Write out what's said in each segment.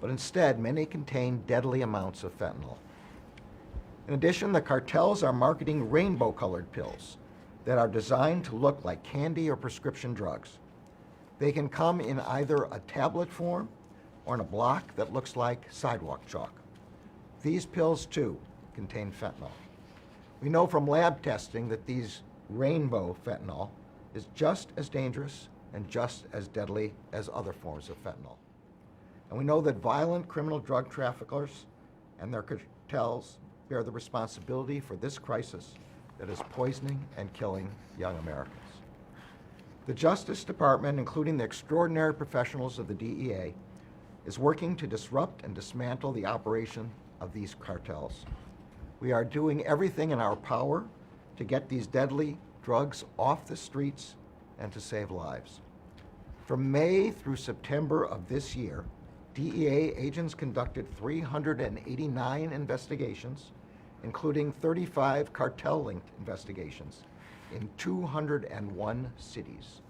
but instead many contain deadly amounts of fentanyl. In addition, the cartels are marketing rainbow-colored pills that are designed to look like candy or prescription drugs. They can come in either a tablet form or in a block that looks like sidewalk chalk. These pills, too, contain fentanyl. We know from lab testing that these rainbow fentanyl is just as dangerous and just as deadly as other forms of fentanyl. And we know that violent criminal drug traffickers and their cartels bear the responsibility for this crisis that is poisoning and killing young Americans. The Justice Department, including the extraordinary professionals of the DEA, is working to disrupt and dismantle the operation of these cartels. We are doing everything in our power to get these deadly drugs off the streets and to save lives. From May through September of this year, DEA agents conducted 389 investigations, including 35 cartel-linked investigations in 201 cities.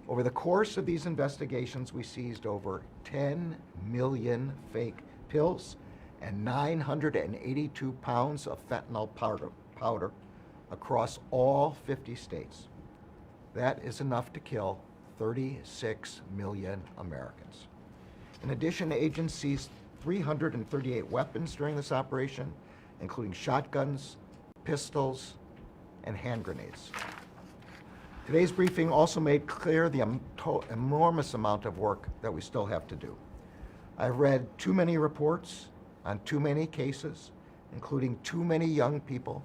Over the course of these investigations, we seized over 10 million fake pills and 982 pounds of fentanyl powder across all 50 states. That is enough to kill 36 million Americans. In addition, agents seized 338 weapons during this operation, including shotguns, pistols, and hand grenades. Today's briefing also made clear the enormous amount of work that we still have to do. I've read too many reports on too many cases, including too many young people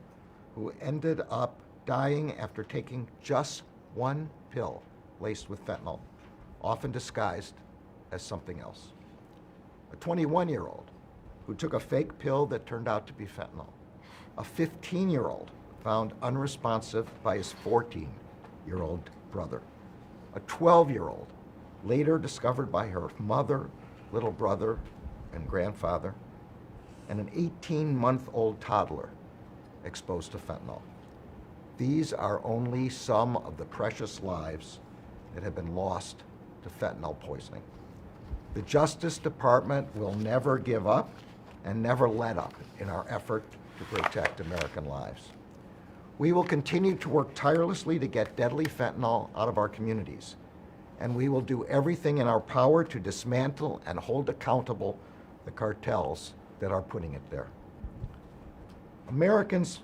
who ended up dying after taking just one pill laced with fentanyl, often disguised as something else. A 21-year-old who took a fake pill that turned out to be fentanyl. A 15-year-old found unresponsive by his 14-year-old brother. A 12-year-old later discovered by her mother, little brother, and grandfather, and an 18-month-old toddler exposed to fentanyl. These are only some of the precious lives that have been lost to fentanyl poisoning. The Justice Department will never give up and never let up in our effort to protect American lives. We will continue to work tirelessly to get deadly fentanyl out of our communities, and we will do everything in our power to dismantle and hold accountable the cartels that are putting it there. Americans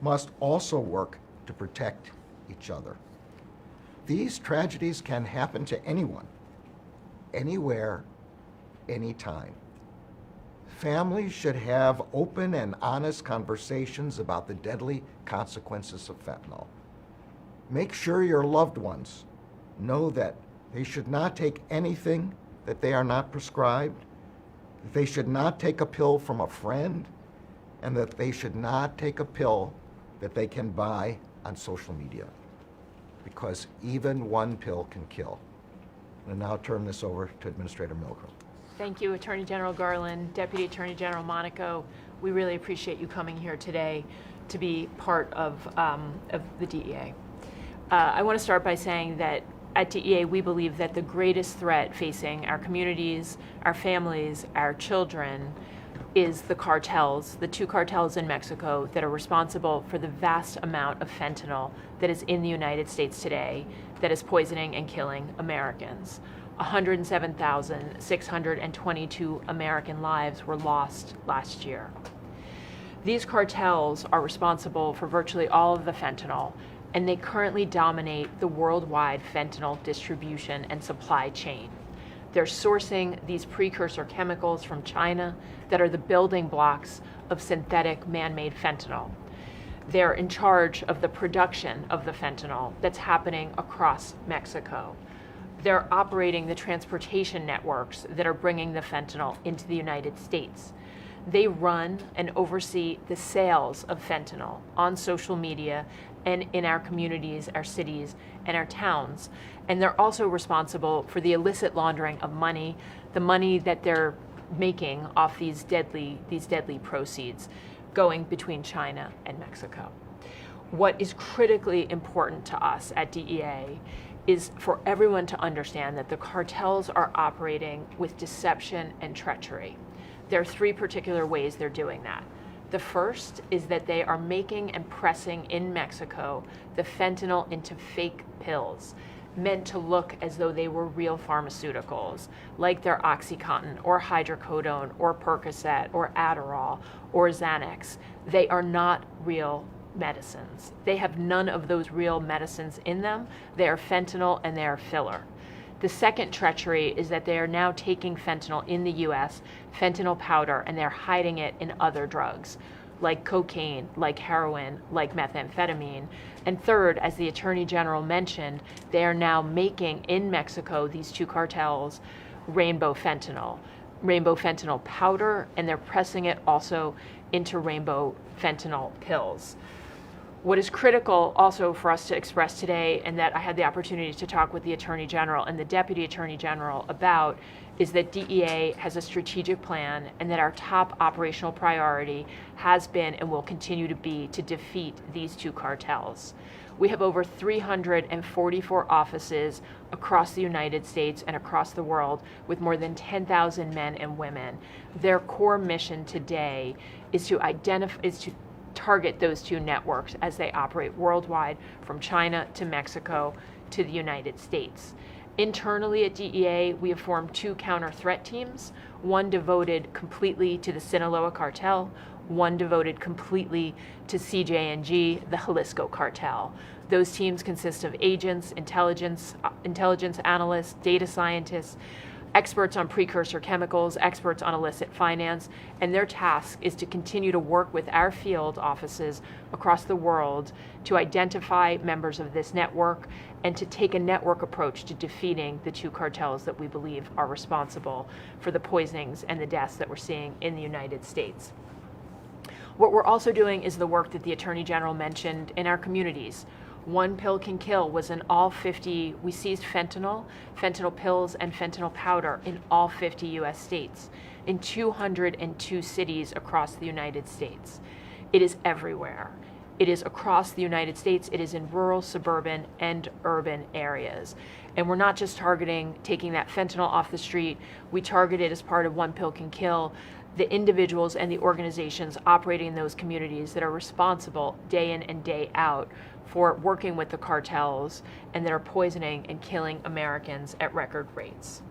must also work to protect each other. These tragedies can happen to anyone, anywhere, anytime. Families should have open and honest conversations about the deadly consequences of fentanyl. Make sure your loved ones know that they should not take anything that they are not prescribed, that they should not take a pill from a friend, and that they should not take a pill that they can buy on social media, because even one pill can kill. And now turn this over to Administrator Milgram. Thank you, Attorney General Garland, Deputy Attorney General Monaco. We really appreciate you coming here today to be part of the DEA. I want to start by saying that at DEA, we believe that the greatest threat facing our communities, our families, our children, is the cartels, the two cartels in Mexico that are responsible for the vast amount of fentanyl that is in the United States today that is poisoning and killing Americans. 107,622 American lives were lost last year. These cartels are responsible for virtually all of the fentanyl, and they currently dominate the worldwide fentanyl distribution and supply chain. They're sourcing these precursor chemicals from China that are the building blocks of synthetic man-made fentanyl. They're in charge of the production of the fentanyl that's happening across Mexico. They're operating the transportation networks that are bringing the fentanyl into the United States. They run and oversee the sales of fentanyl on social media and in our communities, our cities, and our towns. And they're also responsible for the illicit laundering of money, the money that they're making off these deadly proceeds going between China and Mexico. What is critically important to us at DEA is for everyone to understand that the cartels are operating with deception and treachery. There are three particular ways they're doing that. The first is that they are making and pressing in Mexico the fentanyl into fake pills, meant to look as though they were real pharmaceuticals, like their OxyContin or hydrocodone or Percocet or Adderall or Xanax. They are not real medicines. They have none of those real medicines in them. They are fentanyl and they are filler. The second treachery is that they are now taking fentanyl in the US, fentanyl powder, and they're hiding it in other drugs, like cocaine, like heroin, like methamphetamine. And third, as the Attorney General mentioned, they are now making in Mexico, these two cartels, rainbow fentanyl powder, and they're pressing it also into rainbow fentanyl pills. What is critical also for us to express today, and that I had the opportunity to talk with the Attorney General and the Deputy Attorney General about, is that DEA has a strategic plan and that our top operational priority has been and will continue to be to defeat these two cartels. We have over 344 offices across the United States and across the world with more than 10,000 men and women. Their core mission today is to target those two networks as they operate worldwide, from China to Mexico to the United States. Internally at DEA, we have formed two counter-threat teams, one devoted completely to the Sinaloa cartel, one devoted completely to CJNG, the Jalisco cartel. Those teams consist of agents, intelligence analysts, data scientists, experts on precursor chemicals, experts on illicit finance, and their task is to continue to work with our field offices across the world to identify members of this network and to take a network approach to defeating the two cartels that we believe are responsible for the poisonings and the deaths that we're seeing in the United States. What we're also doing is the work that the Attorney General mentioned in our communities. One Pill Can Kill was in all 50, we seized fentanyl pills, and fentanyl powder in all 50 US states, in 202 cities across the United States. It is everywhere. It is across the United States. It is in rural, suburban, and urban areas. And we're not just taking that fentanyl off the street. We target it as part of One Pill Can Kill, the individuals and the organizations operating in those communities that are responsible day in and day out for working with the cartels and that are poisoning and killing Americans at record rates.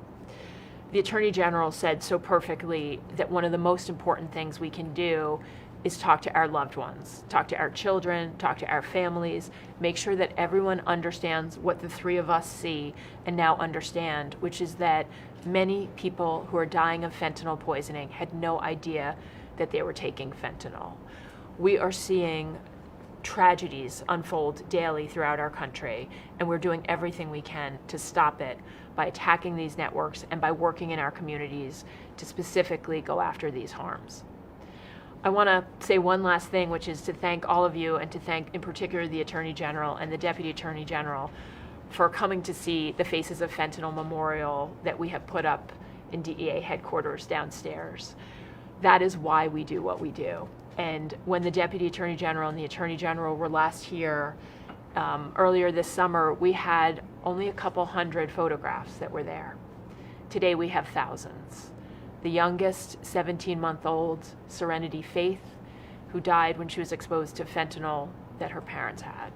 The Attorney General said so perfectly that one of the most important things we can do is talk to our loved ones, talk to our children, talk to our families, make sure that everyone understands what the three of us see and now understand, which is that many people who are dying of fentanyl poisoning had no idea that they were taking fentanyl. We are seeing tragedies unfold daily throughout our country, and we're doing everything we can to stop it by attacking these networks and by working in our communities to specifically go after these harms. I want to say one last thing, which is to thank all of you and to thank in particular the Attorney General and the Deputy Attorney General for coming to see the Faces of Fentanyl memorial that we have put up in DEA headquarters downstairs. That is why we do what we do. And when the Deputy Attorney General and the Attorney General were last here earlier this summer, we had only a couple hundred photographs that were there. Today we have thousands. The youngest, 17-month-old Serenity Faith, who died when she was exposed to fentanyl that her parents had.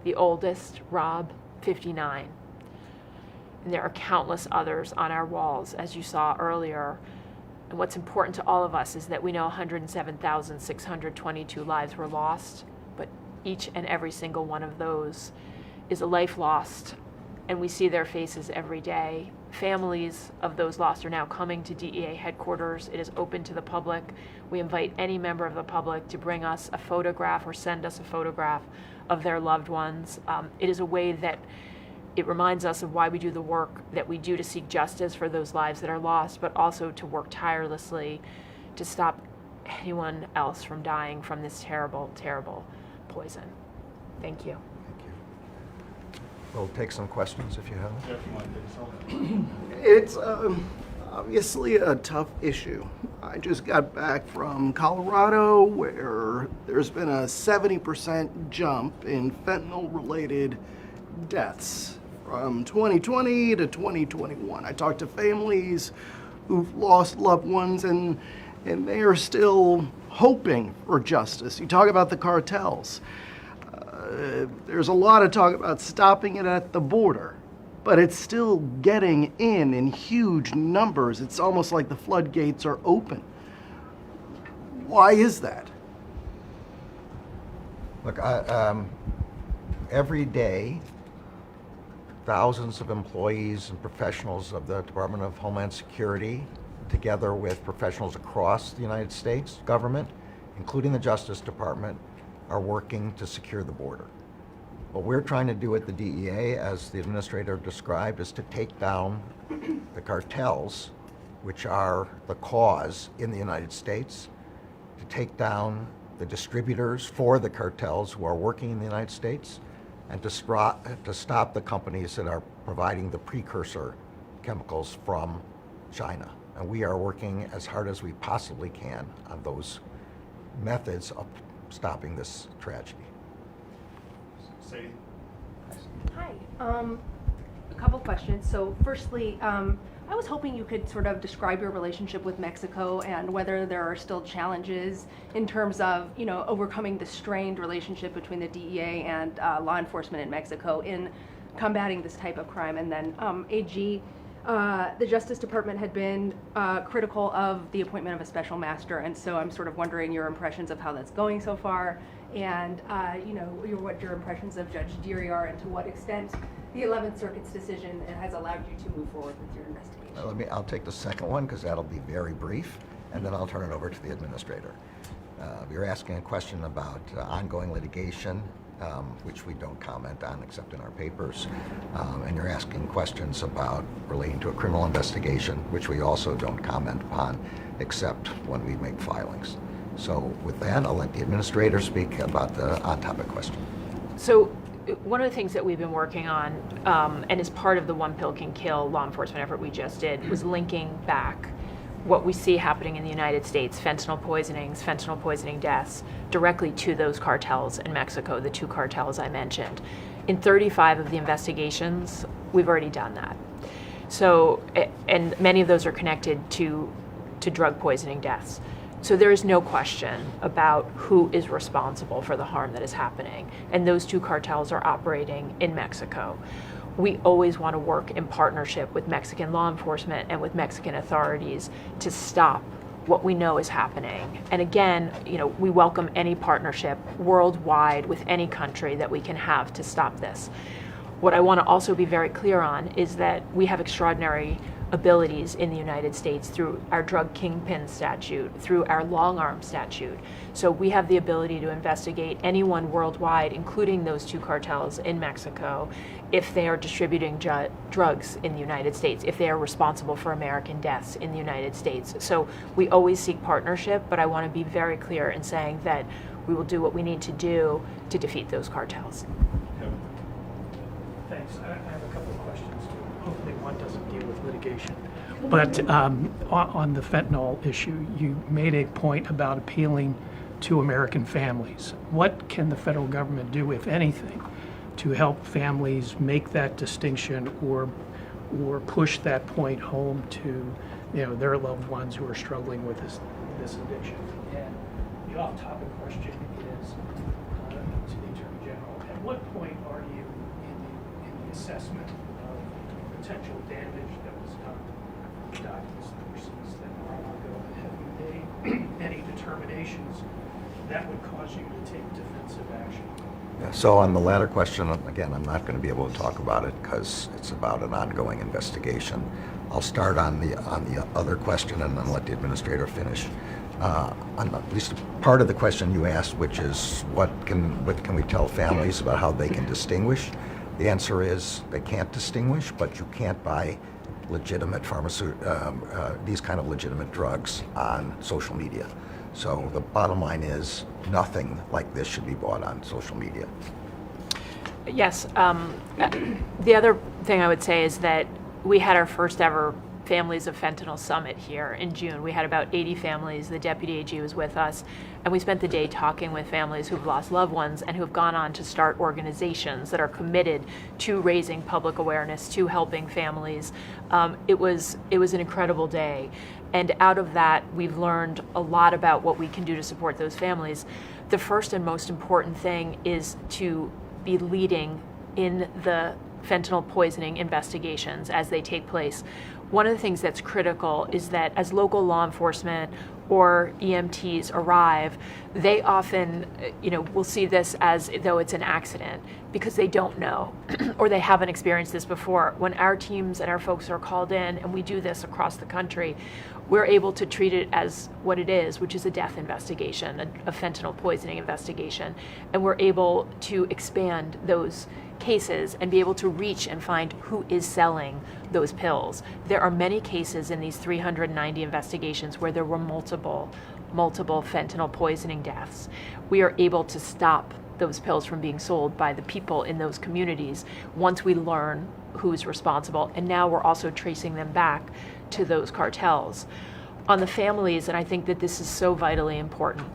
The oldest, Rob, 59. And there are countless others on our walls, as you saw earlier. And what's important to all of us is that we know 107,622 lives were lost, but each and every single one of those is a life lost, and we see their faces every day. Families of those lost are now coming to DEA headquarters. It is open to the public. We invite any member of the public to bring us a photograph or send us a photograph of their loved ones. It is a way that it reminds us of why we do the work that we do to seek justice for those lives that are lost, but also to work tirelessly to stop anyone else from dying from this terrible, terrible poison. Thank you. We'll take some questions if you have them. It's obviously a tough issue. I just got back from Colorado, where there's been a 70% jump in fentanyl-related deaths from 2020 to 2021. I talked to families who've lost loved ones, and they are still hoping for justice. You talk about the cartels. There's a lot of talk about stopping it at the border, but it's still getting in huge numbers. It's almost like the floodgates are open. Why is that? Look, every day, thousands of employees and professionals of the Department of Homeland Security, together with professionals across the United States government, including the Justice Department, are working to secure the border. What we're trying to do at the DEA, as the administrator described, is to take down the cartels, which are the cause in the United States, to take down the distributors for the cartels who are working in the United States, and to stop the companies that are providing the precursor chemicals from China. And we are working as hard as we possibly can on those methods of stopping this tragedy. Hi. A couple questions. So firstly, I was hoping you could sort of describe your relationship with Mexico and whether there are still challenges in terms of, overcoming the strained relationship between the DEA and law enforcement in Mexico in combating this type of crime. And then AG, the Justice Department had been critical of the appointment of a special master, and so I'm sort of wondering your impressions of how that's going so far, and what your impressions of Judge Deary are, and to what extent the 11th Circuit's decision has allowed you to move forward with your investigation. I'll take the second one because that'll be very brief, and then I'll turn it over to the administrator. You're asking a question about ongoing litigation, which we don't comment on except in our papers, and you're asking questions about relating to a criminal investigation, which we also don't comment upon except when we make filings. So with that, I'll let the administrator speak about the on-topic question. So one of the things that we've been working on, and as part of the One Pill Can Kill law enforcement effort we just did, was linking back what we see happening in the United States, fentanyl poisoning deaths, directly to those cartels in Mexico, the two cartels I mentioned. In 35 of the investigations, we've already done that. So, and many of those are connected to drug poisoning deaths. So there is no question about who is responsible for the harm that is happening. And those two cartels are operating in Mexico. We always want to work in partnership with Mexican law enforcement and with Mexican authorities to stop what we know is happening. And again, we welcome any partnership worldwide with any country that we can have to stop this. What I want to also be very clear on is that we have extraordinary abilities in the United States through our drug kingpin statute, through our long arm statute. So we have the ability to investigate anyone worldwide, including those two cartels in Mexico, if they are distributing drugs in the United States, if they are responsible for American deaths in the United States. So we always seek partnership, but I want to be very clear in saying that we will do what we need to do to defeat those cartels. Thanks. I have a couple of questions. Hopefully one doesn't deal with litigation. But on the fentanyl issue, you made a point about appealing to American families. What can the federal government do, if anything, to help families make that distinction or push that point home to their loved ones who are struggling with this addiction? And the off-topic question is to the Attorney General: at what point are you in the assessment of potential damage that was done to documents that were seized that are ongoing? Have you made any determinations that would cause you to take defensive action? Yeah, so on the latter question, again, I'm not going to be able to talk about it because it's about an ongoing investigation. I'll start on the other question and then let the administrator finish. On at least part of the question you asked, which is what can we tell families about how they can distinguish? The answer is they can't distinguish, but you can't buy legitimate these kind of legitimate drugs on social media. So the bottom line is nothing like this should be bought on social media. Yes. The other thing I would say is that we had our first ever Families of Fentanyl Summit here in June. We had about 80 families. The deputy AG was with us, and we spent the day talking with families who've lost loved ones and who've gone on to start organizations that are committed to raising public awareness, to helping families. It was an incredible day, and out of that, we've learned a lot about what we can do to support those families. The first and most important thing is to be leading in the fentanyl poisoning investigations as they take place. One of the things that's critical is that as local law enforcement or EMTs arrive, they often, will see this as though it's an accident because they don't know or they haven't experienced this before. When our teams and our folks are called in, and we do this across the country, we're able to treat it as what it is, which is a death investigation, a fentanyl poisoning investigation. And we're able to expand those cases and be able to reach and find who is selling those pills. There are many cases in these 390 investigations where there were multiple fentanyl poisoning deaths. We are able to stop those pills from being sold by the people in those communities once we learn who's responsible. And now we're also tracing them back to those cartels. On the families, and I think that this is so vitally important,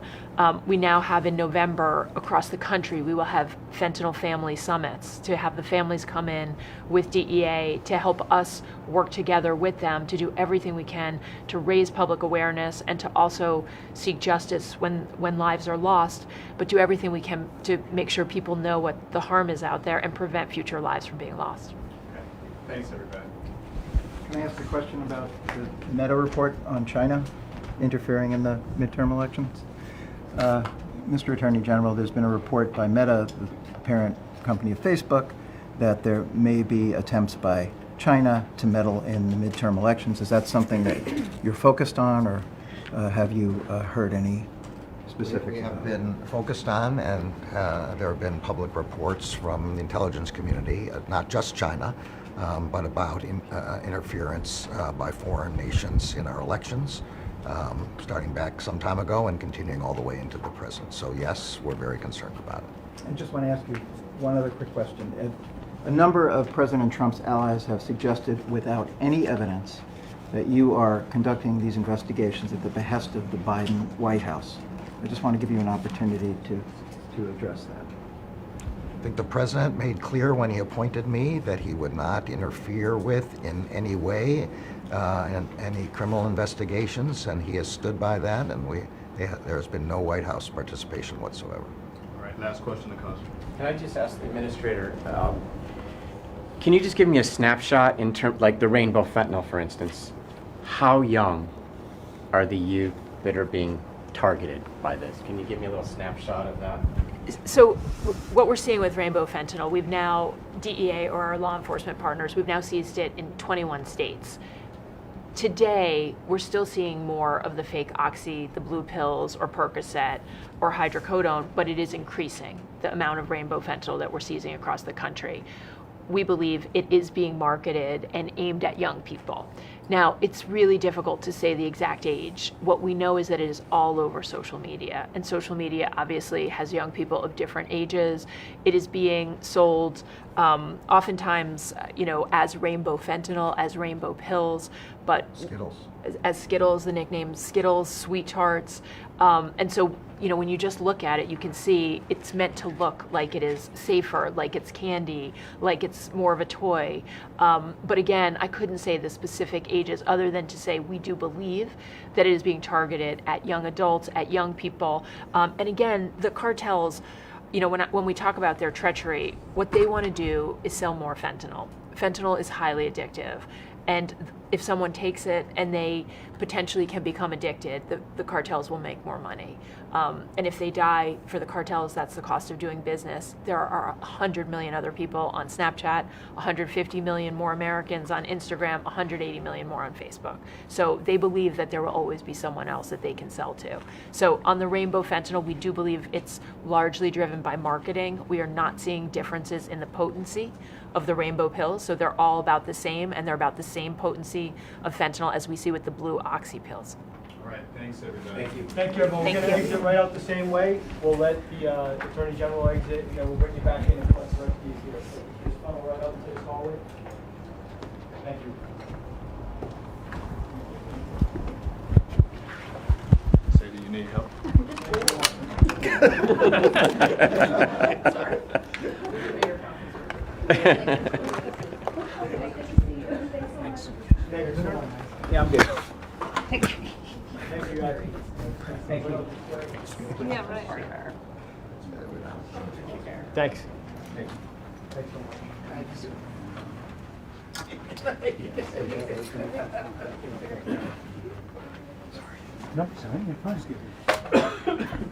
we now have in November across the country, we will have fentanyl family summits to have the families come in with DEA to help us work together with them to do everything we can to raise public awareness and to also seek justice when lives are lost, but do everything we can to make sure people know what the harm is out there and prevent future lives from being lost. Okay. Thanks, everybody. Can I ask a question about the Meta report on China interfering in the midterm elections? Mr. Attorney General, there's been a report by Meta, the parent company of Facebook, that there may be attempts by China to meddle in the midterm elections. Is that something that you're focused on, or have you heard any specifics? We have been focused on, and there have been public reports from the intelligence community, not just China, but about interference by foreign nations in our elections, starting back some time ago and continuing all the way into the present. So yes, we're very concerned about it. I just want to ask you one other quick question. A number of President Trump's allies have suggested, without any evidence, that you are conducting these investigations at the behest of the Biden White House. I just want to give you an opportunity to address that. I think the president made clear when he appointed me that he would not interfere with in any way in any criminal investigations, and he has stood by that, and there's been no White House participation whatsoever. All right, last question to Costa. Can I just ask the administrator, can you just give me a snapshot in terms, like the rainbow fentanyl, for instance? How young are the youth that are being targeted by this? Can you give me a little snapshot of that? So what we're seeing with rainbow fentanyl, we've now, DEA or our law enforcement partners, we've now seized it in 21 states. Today, we're still seeing more of the fake oxy, the blue pills, or Percocet, or hydrocodone, but it is increasing, the amount of rainbow fentanyl that we're seizing across the country. We believe it is being marketed and aimed at young people. Now, it's really difficult to say the exact age. What we know is that it is all over social media, and social media obviously has young people of different ages. It is being sold oftentimes, as rainbow fentanyl, as rainbow pills, but Skittles. as Skittles, the nickname Skittles, Sweet Tarts. And so, when you just look at it, you can see it's meant to look like it is safer, like it's candy, like it's more of a toy. But again, I couldn't say the specific ages other than to say we do believe that it is being targeted at young adults, at young people. And again, the cartels, when we talk about their treachery, what they want to do is sell more fentanyl. Fentanyl is highly addictive. And if someone takes it and they potentially can become addicted, the cartels will make more money. And if they die for the cartels, that's the cost of doing business. There are 100 million other people on Snapchat, 150 million more Americans on Instagram, 180 million more on Facebook. So they believe that there will always be someone else that they can sell to. So on the rainbow fentanyl, we do believe it's largely driven by marketing. We are not seeing differences in the potency of the rainbow pills, so they're all about the same, and they're about the same potency of fentanyl as we see with the blue oxy pills. All right, thanks, everybody. Thank you. Thank you, everyone. We're Thank going to you. exit right out the same way. We'll let the Attorney General exit, and then we'll bring you back in and collect the rest of these here. So just funnel right up into this hallway. Thank you. need help? Yeah, I'm good. Thank you, guys. Thank you. Thanks. No, sorry, you're fine.